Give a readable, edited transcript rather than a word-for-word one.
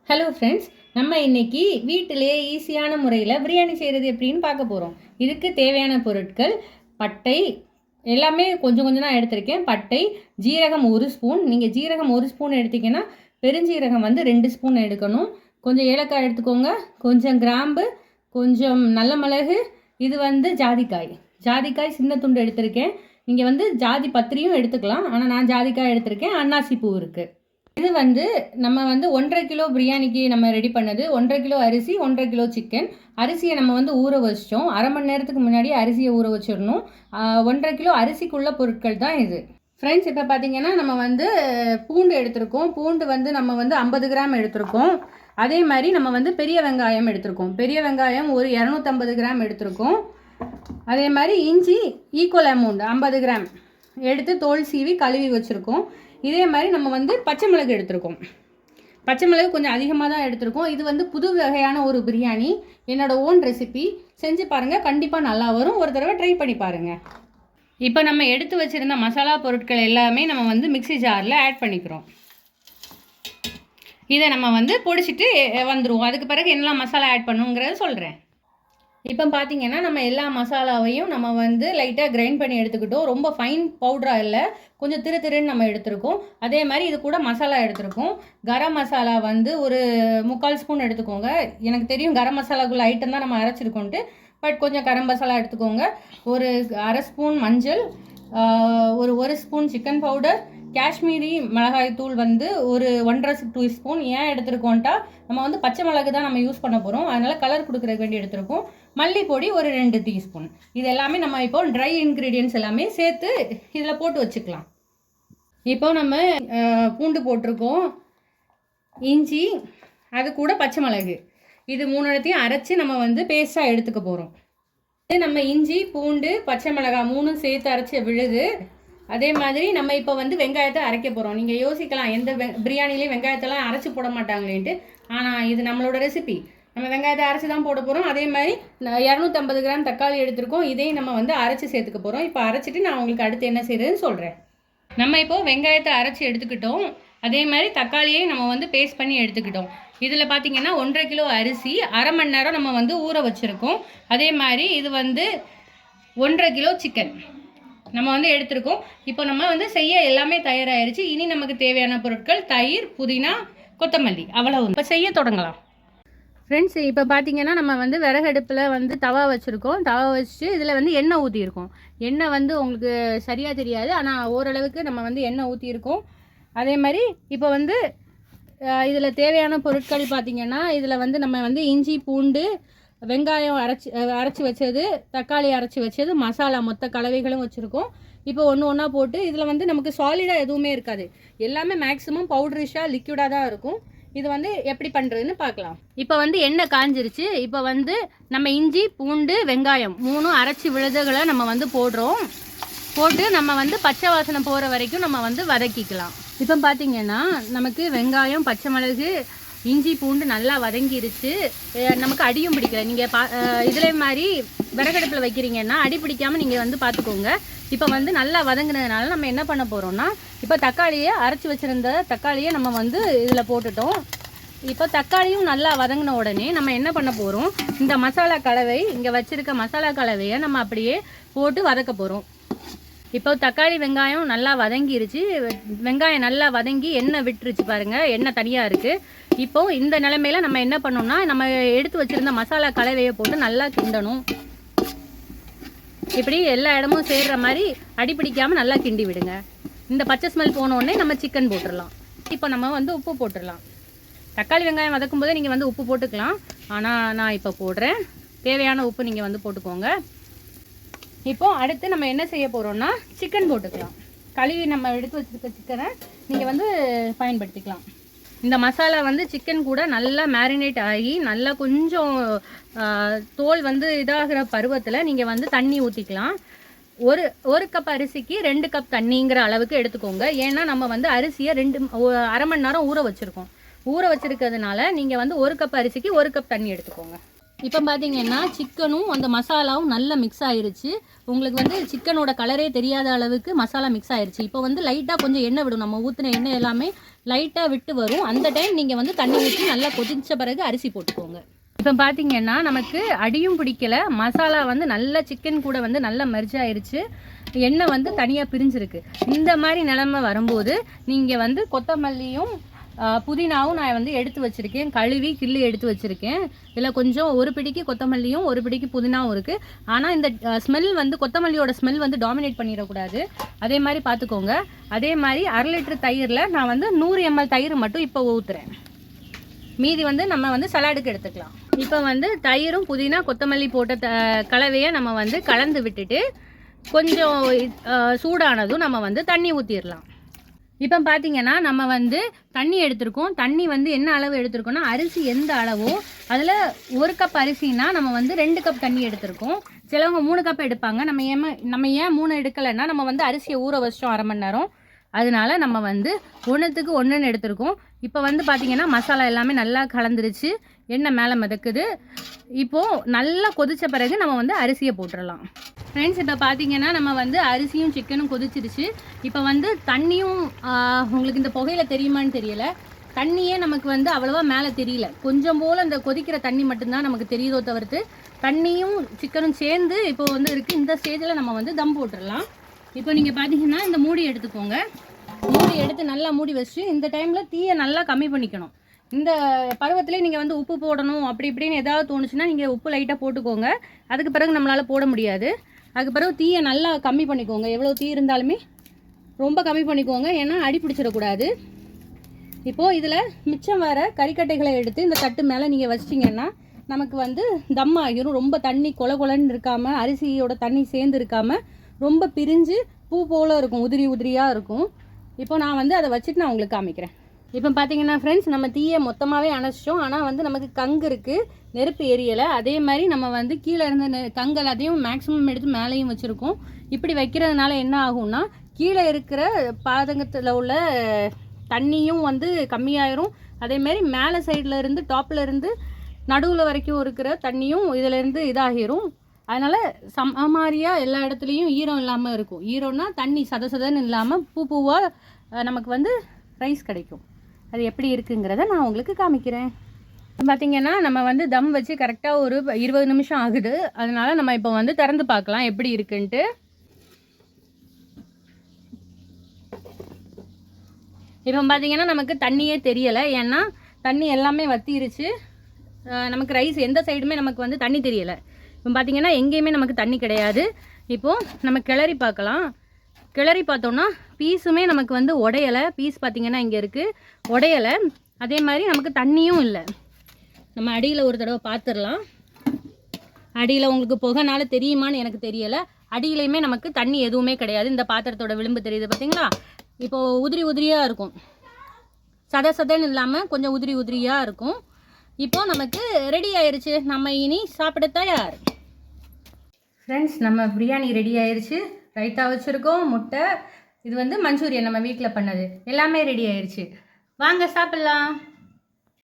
Hello friends, நம்ம இன்னைக்கு வீட்டிலேயே ஈஸியான முறையில் பிரியாணி செய்கிறது எப்படின்னு பார்க்க போகிறோம். இதுக்கு தேவையான பொருட்கள் பட்டை எல்லாமே கொஞ்சம் கொஞ்சம் தான் எடுத்திருக்கேன். பட்டை, ஜீரகம் 1 ஸ்பூன். நீங்கள் ஜீரகம் 1 ஸ்பூன் எடுத்திங்கன்னா பெருஞ்சீரகம் வந்து 2 ஸ்பூன் எடுக்கணும். கொஞ்சம் ஏலக்காய் எடுத்துக்கோங்க, கொஞ்சம் கிராம்பு, கொஞ்சம் நல்ல மிளகு, இது வந்து ஜாதிக்காய். ஜாதிக்காய் சின்ன துண்டு எடுத்திருக்கேன். நீங்கள் வந்து ஜாதி பத்திரியும் எடுத்துக்கலாம், ஆனால் நான் ஜாதிக்காய் எடுத்திருக்கேன். அன்னாசி பூ இருக்குது. இது வந்து நம்ம வந்து 1.5 கிலோ பிரியாணிக்கு நம்ம ரெடி பண்ணது. 1.5 கிலோ அரிசி, 1.5 கிலோ சிக்கன். அரிசியை நம்ம வந்து ஊற வச்சிட்டோம். அரை மணி நேரத்துக்கு முன்னாடி அரிசியை ஊற வச்சிடணும். 1.5 கிலோ அரிசிக்குள்ள பொருட்கள் தான் இது. ஃப்ரெண்ட்ஸ், இப்போ பார்த்தீங்கன்னா நம்ம வந்து பூண்டு எடுத்திருக்கோம். பூண்டு வந்து நம்ம வந்து 50 கிராம் எடுத்திருக்கோம். அதே மாதிரி நம்ம வந்து பெரிய வெங்காயம் எடுத்திருக்கோம். பெரிய வெங்காயம் ஒரு 250 கிராம் எடுத்திருக்கோம். அதே மாதிரி இஞ்சி ஈக்குவல் அமௌண்ட் 50 கிராம் எடுத்து தோல் சீவி கழுவி வச்சுருக்கோம். இதே மாதிரி நம்ம வந்து பச்சை மிளகு எடுத்திருக்கோம். பச்சை மிளகு கொஞ்சம் அதிகமாக தான் எடுத்திருக்கோம். இது வந்து புது வகையான ஒரு பிரியாணி, என்னோடய ஓன் ரெசிபி. செஞ்சு பாருங்கள், கண்டிப்பாக நல்லா வரும். ஒரு தடவை ட்ரை பண்ணி பாருங்கள். இப்போ நம்ம எடுத்து வச்சுருந்த மசாலா பொருட்கள் எல்லாமே நம்ம வந்து மிக்ஸி ஜாரில் ஆட் பண்ணிக்கிறோம். இதை நம்ம வந்து பொடிச்சிட்டு வந்துடுவோம். அதுக்கு பிறகு என்னெல்லாம் மசாலா ஆட் பண்ணுங்கிறத சொல்கிறேன். இப்போ பார்த்தீங்கன்னா நம்ம எல்லா மசாலாவையும் நம்ம வந்து லைட்டாக கிரைண்ட் பண்ணி எடுத்துக்கிட்டோம். ரொம்ப ஃபைன் பவுடராக இல்லை, கொஞ்சம் திருன்னு நம்ம எடுத்துருக்கோம். அதே மாதிரி இது கூட மசாலா எடுத்துருக்கோம். கரம் மசாலா வந்து ஒரு 3/4 ஸ்பூன் எடுத்துக்கோங்க. எனக்கு தெரியும் கரம் மசாலாக்குள்ள ஐட்டம் தான் நம்ம அரைச்சிருக்கோன்ட்டு, பட் கொஞ்சம் கரம் மசாலா எடுத்துக்கோங்க. ஒரு அரை ஸ்பூன் மஞ்சள், ஒரு ஸ்பூன் சிக்கன் பவுடர், காஷ்மீரி மிளகாய் தூள் வந்து ஒரு 1.5-2 ஸ்பூன். ஏன் எடுத்துருக்கோன்ட்டா நம்ம வந்து பச்சை மிளகு தான் நம்ம யூஸ் பண்ண போகிறோம், அதனால் கலர் கொடுக்குறதுக்கு வேண்டி எடுத்துருக்கோம். மல்லிப்பொடி ஒரு 2 டீஸ்பூன். இது எல்லாமே நம்ம இப்போ ட்ரை இன்க்ரீடியன்ட்ஸ் எல்லாமே சேர்த்து இதில் போட்டு வச்சுக்கலாம். இப்போ நம்ம பூண்டு போட்டிருக்கோம், இஞ்சி, அது கூட பச்சை மிளகு, இது 3 அரைச்சி நம்ம வந்து பேஸ்ட்டாக எடுத்துக்க போகிறோம். நம்ம இஞ்சி, பூண்டு, பச்சை மிளகாய் 3 சேர்த்து அரைச்சி விழுது. அதே மாதிரி நம்ம இப்போ வந்து வெங்காயத்தை அரைக்க போகிறோம். நீங்கள் யோசிக்கலாம், எந்த பிரியாணிலையும் வெங்காயத்தெல்லாம் அரைச்சி போட மாட்டாங்களேன்ட்டு. ஆனால் இது நம்மளோட ரெசிபி, நம்ம வெங்காயத்தை அரைச்சி தான் போட போகிறோம். அதே மாதிரி 250 கிராம் தக்காளி எடுத்திருக்கோம். இதையும் நம்ம வந்து அரைச்சி சேர்த்துக்க போகிறோம். இப்போ அரைச்சிட்டு நான் உங்களுக்கு அடுத்து என்ன செய்கிறதுன்னு சொல்கிறேன். நம்ம இப்போது வெங்காயத்தை அரைச்சி எடுத்துக்கிட்டோம். அதே மாதிரி தக்காளியை நம்ம வந்து பேஸ்ட் பண்ணி எடுத்துக்கிட்டோம். இதில் பார்த்தீங்கன்னா 1.5 கிலோ அரிசி அரை மணி நேரம் நம்ம வந்து ஊற வச்சுருக்கோம். அதே மாதிரி இது வந்து 1.5 கிலோ சிக்கன் நம்ம வந்து எடுத்துருக்கோம். இப்போ நம்ம வந்து செய்ய எல்லாமே தயாராகிருச்சு. இனி நமக்கு தேவையான பொருட்கள் தயிர், புதினா, கொத்தமல்லி, அவ்வளவு. இப்போ செய்ய தொடங்கலாம். ஃப்ரெண்ட்ஸ், இப்போ பார்த்தீங்கன்னா நம்ம வந்து விறகடுப்பில் வந்து தவா வச்சுருக்கோம். தவா வச்சுட்டு இதில் வந்து எண்ணெய் ஊற்றியிருக்கோம். எண்ணெய் வந்து உங்களுக்கு சரியாக தெரியாது, ஆனால் ஓரளவுக்கு நம்ம வந்து எண்ணெய் ஊற்றியிருக்கோம். அதே மாதிரி இப்போ வந்து இதில் தேவையான பொருட்கள் பார்த்திங்கன்னா இதில் வந்து நம்ம வந்து இஞ்சி, பூண்டு, வெங்காயம் அரைச்சி வச்சது, தக்காளி அரைச்சி வச்சது, மசாலா மொத்த கலவைகளும் வச்சுருக்கோம். இப்போ ஒன்றா போட்டு இதில் வந்து நமக்கு சாலிடாக எதுவுமே இருக்காது, எல்லாமே மேக்ஸிமம் பவுட்ரிஷாக லிக்விடாக தான் இருக்கும். இது வந்து எப்படி பண்ணுறதுன்னு பார்க்கலாம். இப்போ வந்து எண்ணெய் காஞ்சிருச்சு. இப்போ வந்து நம்ம இஞ்சி, பூண்டு, வெங்காயம் 3 அரைச்சி விழுதுகளை நம்ம வந்து போட்டு நம்ம வந்து பச்சை வாசனை போகிற வரைக்கும் நம்ம வந்து வதக்கிக்கலாம். இப்போ பார்த்தீங்கன்னா நமக்கு வெங்காயம், பச்சை மிளகு, இஞ்சி, பூண்டு நல்லா வதங்கிருச்சு. நமக்கு அடியும் பிடிக்கல. நீங்கள் இதில் மாதிரி விறகடுப்பில் வைக்கிறீங்கன்னா அடி பிடிக்காமல் நீங்கள் வந்து பார்த்துக்கோங்க. இப்போ வந்து நல்லா வதங்கினதுனால நம்ம என்ன பண்ண போகிறோம்னா, இப்போ தக்காளியை அரைச்சி வச்சுருந்த தக்காளியை நம்ம வந்து இதில் போட்டுட்டோம். இப்போ தக்காளியும் நல்லா வதங்கின உடனே நம்ம என்ன பண்ண போகிறோம், இந்த மசாலா கலவை, இங்கே வச்சுருக்க மசாலா கலவையை நம்ம அப்படியே போட்டு வதக்க போகிறோம். இப்போ தக்காளி, வெங்காயம் நல்லா வதங்கிருச்சு. வெங்காயம் நல்லா வதங்கி எண்ணெய் விட்டுருச்சு பாருங்கள், எண்ணெய் தனியாக இருக்குது. இப்போது இந்த நிலைமையில் நம்ம என்ன பண்ணோம்னா, நம்ம எடுத்து வச்சுருந்த மசாலா கலவையை போட்டு நல்லா கிண்டணும். இப்படி எல்லா இடமும் சேர்கிற மாதிரி அடிப்பிடிக்காமல் நல்லா கிண்டி விடுங்க. இந்த பச்சை ஸ்மெல் போனோடனே நம்ம சிக்கன் போட்டுடலாம். இப்போ நம்ம வந்து உப்பு போட்டுடலாம். தக்காளி, வெங்காயம் வதக்கும் போதே நீங்கள் வந்து உப்பு போட்டுக்கலாம், ஆனால் நான் இப்போ போடுறேன். தேவையான உப்பு நீங்கள் வந்து போட்டுக்கோங்க. இப்போ அடுத்து நம்ம என்ன செய்ய போகிறோம்னா, சிக்கன் போட்டுக்கலாம். கழுவி நம்ம எடுத்து வச்சுருக்க சிக்கனை நீங்கள் வந்து பயன்படுத்திக்கலாம். இந்த மசாலா வந்து சிக்கன் கூட நல்லா மேரினேட் ஆகி நல்லா கொஞ்சம் தோல் வந்து இதாகிற பருவத்தில் நீங்கள் வந்து தண்ணி ஊற்றிக்கலாம். ஒரு கப் அரிசிக்கு 2 கப் தண்ணிங்கிற அளவுக்கு எடுத்துக்கோங்க. ஏன்னா நம்ம வந்து அரிசியை அரை மணி நேரம் ஊற வச்சுருக்கோம். ஊற வச்சுருக்கிறதுனால நீங்கள் வந்து 1 கப் அரிசிக்கு 1 கப் தண்ணி எடுத்துக்கோங்க. இப்போ பார்த்தீங்கன்னா சிக்கனும் அந்த மசாலாவும் நல்லா மிக்ஸ் ஆயிருச்சு. உங்களுக்கு வந்து சிக்கனோட கலரே தெரியாத அளவுக்கு மசாலா மிக்ஸ் ஆயிருச்சு. இப்போ வந்து லைட்டாக கொஞ்சம் எண்ணெய் விடும். நம்ம ஊற்றின எண்ணெய் எல்லாமே லைட்டாக விட்டு வரும். அந்த டைம் நீங்கள் வந்து தண்ணி ஊற்றி நல்லா கொதிச்ச பிறகு அரிசி போட்டுக்கோங்க. இப்போ பார்த்தீங்கன்னா நமக்கு அடியும் பிடிக்கலை, மசாலா வந்து நல்லா சிக்கன் கூட வந்து நல்லா மெர்ஜ் ஆயிடுச்சு, எண்ணெய் வந்து தனியாக பிரிஞ்சிருக்கு. இந்த மாதிரி நிலமை வரும்போது நீங்கள் வந்து கொத்தமல்லியும் புதினாவும் நான் வந்து எடுத்து வச்சுருக்கேன், கழுவி கிள்ளி எடுத்து வச்சுருக்கேன். இதில் கொஞ்சம் ஒரு பிடிக்கு கொத்தமல்லியும் ஒரு பிடிக்கு புதினாவும் இருக்குது. ஆனால் இந்த ஸ்மெல் வந்து கொத்தமல்லியோட ஸ்மெல் வந்து டாமினேட் பண்ணிடக்கூடாது, அதே மாதிரி பார்த்துக்கோங்க. அதே மாதிரி 1/2 லிட்டர் தயிரில் நான் வந்து 100 ml தயிர் மட்டும் இப்போ ஊற்றுறேன். மீதி வந்து நம்ம வந்து சலாடுக்கு எடுத்துக்கலாம். இப்போ வந்து தயிரும் புதினா கொத்தமல்லி போட்ட கலவையை நம்ம வந்து கலந்து விட்டுட்டு கொஞ்சம் சூடானதும் நம்ம வந்து தண்ணி ஊற்றிடலாம். இப்போ பார்த்தீங்கன்னா நம்ம வந்து தண்ணி எடுத்திருக்கோம். தண்ணி வந்து என்ன அளவு எடுத்திருக்கோம்னா, அரிசி எந்த அளவோ அதில் 1 கப் அரிசினா நம்ம வந்து 2 கப் தண்ணி எடுத்திருக்கோம். சிலவங்க 3 கப் எடுப்பாங்க. நம்ம ஏன் 3 எடுக்கலைன்னா, நம்ம வந்து அரிசியை ஊற வச்சிட்டோம் 1/2 மணி நேரம், அதனால நம்ம வந்து 1க்கு 1 எடுத்திருக்கோம். இப்போ வந்து பார்த்தீங்கன்னா மசாலா எல்லாமே நல்லா கலந்துருச்சு, எண்ணெய் மேலே மிதக்குது. இப்போது நல்லா கொதித்த பிறகு நம்ம வந்து அரிசியை போட்டுடலாம். ஃப்ரெண்ட்ஸ், இப்போ பார்த்தீங்கன்னா நம்ம வந்து அரிசியும் சிக்கனும் கொதிச்சிருச்சு. இப்போ வந்து தண்ணியும் உங்களுக்கு இந்த புகையில் தெரியுமான்னு தெரியலை, தண்ணியே நமக்கு வந்து அவ்வளோவா மேலே தெரியல. கொஞ்சம் போல் அந்த கொதிக்கிற தண்ணி மட்டும்தான் நமக்கு தெரியுதோ தவிர்த்து தண்ணியும் சிக்கனும் சேர்ந்து இப்போ வந்து இருக்குது. இந்த ஸ்டேஜில் நம்ம வந்து தம் போட்டுடலாம். இப்போ நீங்கள் பார்த்தீங்கன்னா இந்த மூடி எடுத்துக்கோங்க. மூடி எடுத்து நல்லா மூடி வச்சு இந்த டைமில் தீயை நல்லா கம்மி பண்ணிக்கணும். இந்த பருவத்திலே நீங்கள் வந்து உப்பு போடணும் அப்படி இப்படின்னு ஏதாவது தோணுச்சுன்னா நீங்கள் உப்பு லைட்டாக போட்டுக்கோங்க. அதுக்கு பிறகு நம்மளால் போட முடியாது. அதுக்கு பிறகு தீயை நல்லா கம்மி பண்ணிக்கோங்க. எவ்வளோ தீ இருந்தாலுமே ரொம்ப கம்மி பண்ணிக்கோங்க, ஏன்னா அடி பிடிச்சிடக்கூடாது. இப்போது இதில் மிச்சம் வர கறிக்கட்டைகளை எடுத்து இந்த தட்டு மேலே நீங்கள் வச்சிட்டிங்கன்னா நமக்கு வந்து தம் ஆகிரும். ரொம்ப தண்ணி கொல கொலன்னு இருக்காமல், அரிசியோட தண்ணி சேர்ந்து இருக்காமல் ரொம்ப பிரிஞ்சு பூ போல் இருக்கும், உதிரி உதிரியாக இருக்கும். இப்போ நான் வந்து அதை வச்சுட்டு நான் உங்களுக்கு காமிக்கிறேன். இப்போ பார்த்தீங்கன்னா ஃப்ரெண்ட்ஸ், நம்ம தீயை மொத்தமாகவே அணைச்சிட்டோம். ஆனால் வந்து நமக்கு கங்கு இருக்குது, நெருப்பு எரியலை. அதே மாதிரி நம்ம வந்து கீழே இருந்த கங்கு எல்லாத்தையும் மேக்ஸிமம் எடுத்து மேலேயும் வச்சுருக்கோம். இப்படி வைக்கிறதுனால என்ன ஆகும்னா, கீழே இருக்கிற பாதகத்தில் உள்ள தண்ணியும் வந்து கம்மியாயிரும். அதேமாரி மேலே சைடில் இருந்து டாப்பில் இருந்து நடுவில் வரைக்கும் இருக்கிற தண்ணியும் இதிலேருந்து இதாகிரும். அதனால் சமமாரியாக எல்லா இடத்துலையும் ஈரம் இல்லாமல் இருக்கும். ஈரம்னா தண்ணி சதன்னு இல்லாமல் பூவாக நமக்கு வந்து ரைஸ் கிடைக்கும். அது எப்படி இருக்குங்கிறத நான் உங்களுக்கு காமிக்கிறேன். பார்த்திங்கன்னா நம்ம வந்து தம் வச்சு கரெக்டாக ஒரு 20 நிமிஷம் ஆகுது. அதனால் நம்ம இப்போ வந்து திறந்து பார்க்கலாம் எப்படி இருக்குன்ட்டு. இப்போ பார்த்திங்கன்னா நமக்கு தண்ணியே தெரியலை, ஏன்னா தண்ணி எல்லாமே வற்றிருச்சு. நமக்கு ரைஸ் எந்த சைடுமே நமக்கு வந்து தண்ணி தெரியலை. இப்போ பார்த்திங்கன்னா எங்கேயுமே நமக்கு தண்ணி கிடையாது. இப்போது நம்ம கிளறி பார்க்கலாம். கிளறி பார்த்தோன்னா பீஸுமே நமக்கு வந்து உடையலை. பீஸ் பார்த்திங்கன்னா இங்கே இருக்குது, உடையலை. அதே மாதிரி நமக்கு தண்ணியும் இல்லை. நம்ம அடியில் ஒரு தடவை பார்த்துடலாம். அடியில் உங்களுக்கு புகைனால தெரியுமான்னு எனக்கு தெரியலை. அடியிலையுமே நமக்கு தண்ணி எதுவுமே கிடையாது. இந்த பாத்திரத்தோட விளிம்பு தெரியுது பார்த்திங்களா? இப்போது உதிரி உதிரியாக இருக்கும், சதன்னு இல்லாமல் கொஞ்சம் உதிரி உதிரியாக இருக்கும். இப்போது நமக்கு ரெடி ஆயிடுச்சு. நம்ம இனி சாப்பிட தயார். ஃப்ரெண்ட்ஸ், நம்ம பிரியாணி ரெடி ஆயிடுச்சு. ரைத்தா வச்சுருக்கோம், முட்டை, இது வந்து மஞ்சூரியன் நம்ம வீட்டில் பண்ணது, எல்லாமே ரெடி ஆயிடுச்சு. வாங்க சாப்பிட்லாம்.